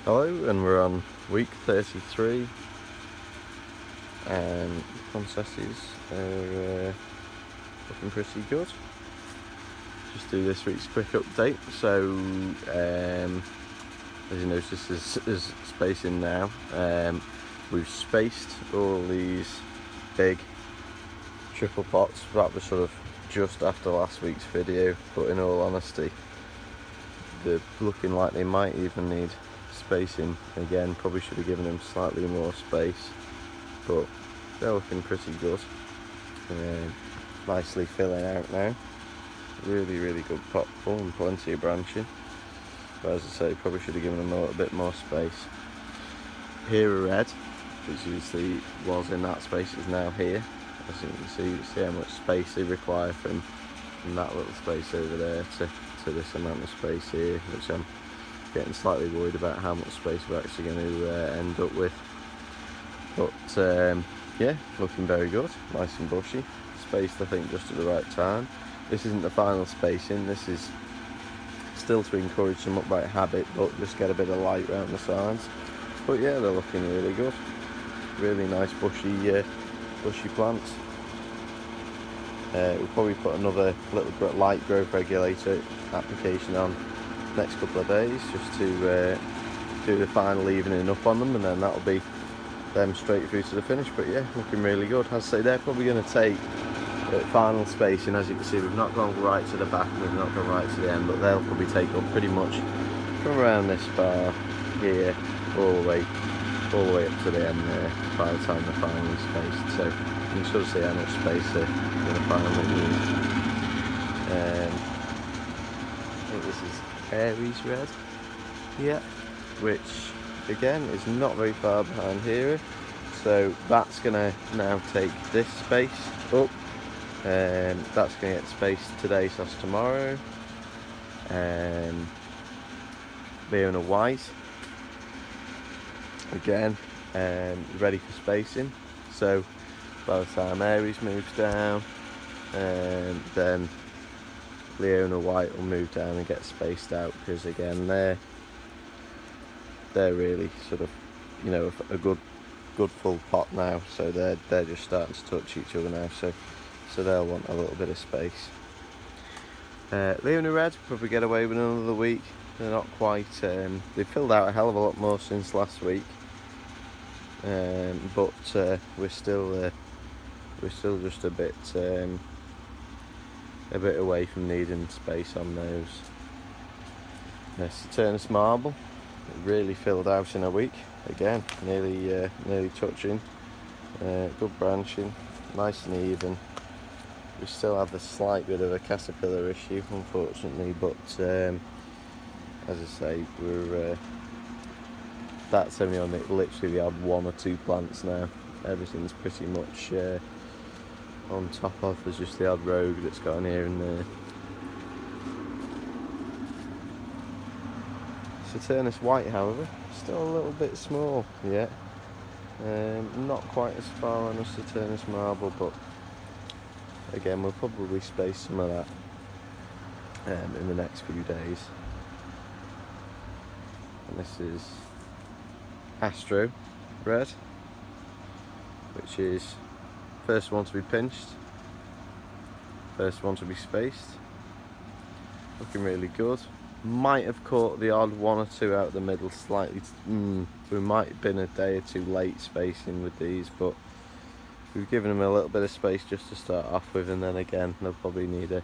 Hello, and we're on week 33, and Poinsettias are looking pretty good. Just do this week's quick update. So, as you notice, there's spacing now. We've spaced all these big triple pots. That was sort of just after last week's video, but in all honesty, they're looking like they might even need spacing again. Probably should have given them slightly more space, but they're looking pretty good. Nicely filling out now. Really good pot full and plenty of branching, but as I say, probably should have given them a little bit more space. Here are red, which usually was in that space, is now here. As you can see how much space they require from that little space over there to this amount of space here, which I'm getting slightly worried about how much space we're actually going to end up with. But yeah, looking very good, nice and bushy, spaced I think just at the right time. This isn't the final spacing, this is still to encourage some upright habit, but just get a bit of light around the sides. But yeah, they're looking really good, really nice bushy plants. We'll probably put another little light growth regulator application on next couple of days, just to do the final evening up on them, and then that'll be them straight through to the finish. But yeah, looking really good. As I say, they're probably going to take final spacing. As you can see, we've not gone right to the back and we've not gone right to the end, but they'll probably take up pretty much from around this bar here all the way up to the end there by the time they're finally spaced. So you can sort of see how much space they're going to finally need. I think this is Aries red, yeah, which again is not very far behind here. So that's going to now take this space up. That's going to get spaced today / tomorrow. Leona white again, ready for spacing. So by the time Aries moves down, then Leona white will move down and get spaced out, because again they're really sort of, you know, a good full pot now. So they're just starting to touch each other now. So they'll want a little bit of space. Leona red probably get away with another week. They're not quite. They've filled out a hell of a lot more since last week. But we're still just a bit away from needing space on those. Saturnus marble really filled out in a week again, nearly touching. Good branching, nice and even. We still have a slight bit of a caterpillar issue, unfortunately, but as I say, that's only on literally the odd 1 or 2 plants now. Everything's pretty much on top of. There's just the odd rogue that's got in here and there. Saturnus white, however, still a little bit small yet. Not quite as far on as Saturnus marble, but again, we'll probably space some of that in the next few days. And this is Astro red, which is first one to be pinched, first one to be spaced. Looking really good. Might have caught the odd 1 or 2 out of the middle slightly. We might have been a day or 2 late spacing with these, but we've given them a little bit of space just to start off with, and then again they'll probably need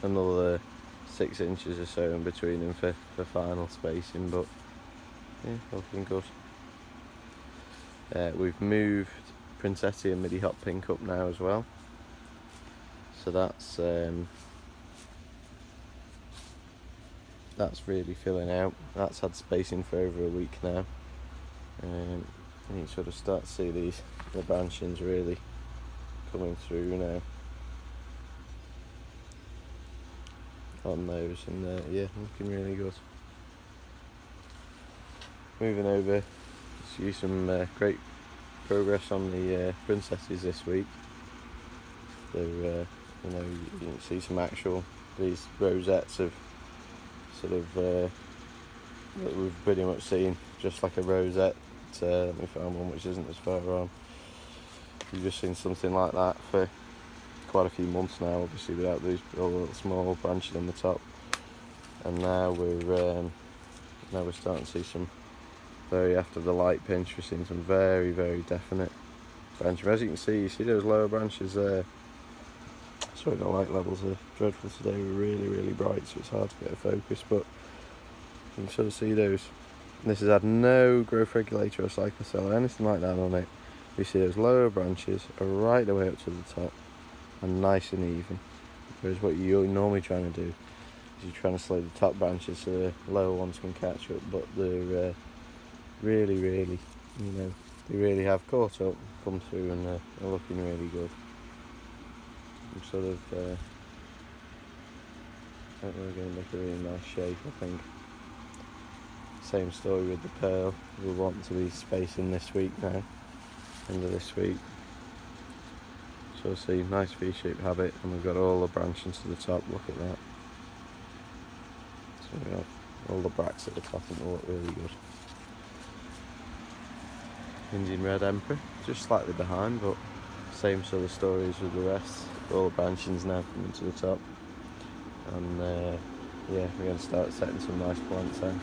another 6 inches or so in between them for final spacing. But yeah, looking good. We've moved Poinsettia midi hot pink up now as well, so that's really filling out. That's had spacing for over a week now, and you sort of start to see the branchings really coming through now on those, and yeah, looking really good. Moving over, see some great progress on the Poinsettias this week. They're, you can see some actual, these rosettes have sort of that we've pretty much seen, just like a rosette. Let me find one which isn't as far on. We've just seen something like that for quite a few months now, obviously without these little small branches on the top. And now we're starting to see some very, after the light pinch, we're seeing some very, very definite branching. As you can see those lower branches there. Sorry, the light levels are dreadful today. We're really, really bright, so it's hard to get a focus, but you can sort of see those. And this has had no growth regulator or cyclocell or anything like that on it. You see those lower branches are right the way up to the top and nice and even. Whereas what you're normally trying to do is you're trying to slow the top branches so the lower ones can catch up, but they're really, really, they really have caught up, come through, and they're looking really good. I'm sort of, I think we're going to make a really nice shape, I think. Same story with the pearl. We want to be spacing this week now, end of this week. So we'll see, nice V-shaped habit, and we've got all the branching to the top, look at that. So we have all the bracts at the top and they look really good. Indian Red Emperor, just slightly behind, but same sort of stories with the rest. All the branching's now coming to the top, and yeah, we're going to start setting some nice plants out.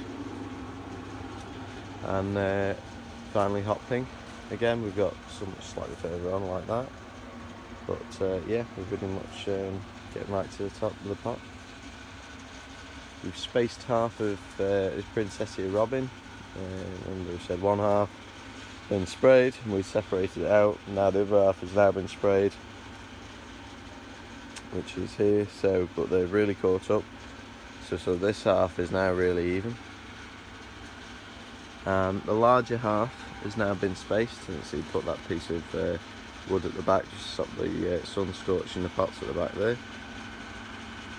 And finally hot pink. Again, we've got some slightly further on like that, but yeah, we're pretty much getting right to the top of the pot. We've spaced half of this Poinsettia robin. Remember we said one half been sprayed, and we separated it out. Now the other half has now been sprayed, which is here. So, but they've really caught up. So this half is now really even. The larger half has now been spaced, and so you put that piece of wood at the back just to stop the sun scorching the pots at the back there.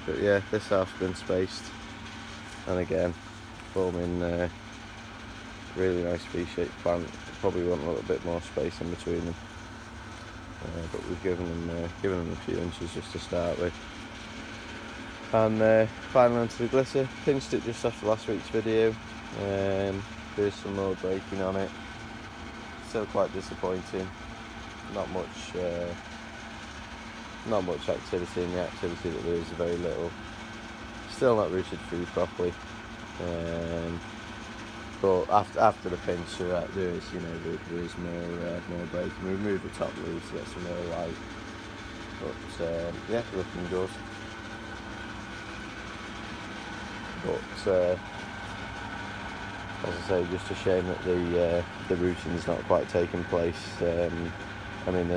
But yeah, this half's been spaced, and again forming really nice V-shaped plant. Probably want a little bit more space in between them, but we've given them a few inches just to start with. And finally onto the glitter. Pinched it just after last week's video. There's some more breaking on it. Still quite disappointing. Not much activity, and the activity that there is very little. Still not rooted through properly. But after the pinch, there is, there is more breaking. We removed the top leaves to get some more light. But yeah, looking good. But as I say, just a shame that the rooting's not quite taken place. I mean,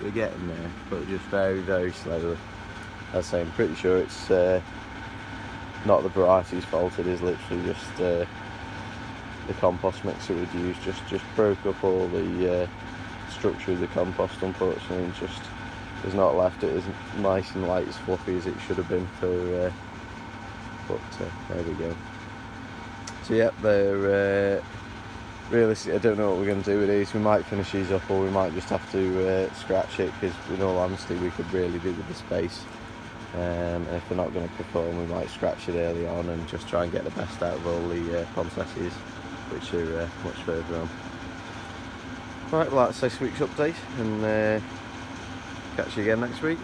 we're getting there, but just very, very slowly. As I say, I'm pretty sure it's not the variety's fault. It is literally just the compost mix that we'd used just broke up all the structure of the compost, unfortunately, and just has not left it as nice and light, as fluffy as it should have been for. But there we go. So yeah, they're realistically, I don't know what we're going to do with these. We might finish these up, or we might just have to scratch it, because in all honesty we could really do with the space. And if they're not going to perform, we might scratch it early on and just try and get the best out of all the Poinsettias, which are much further on. Right, well that's this week's update, and catch you again next week.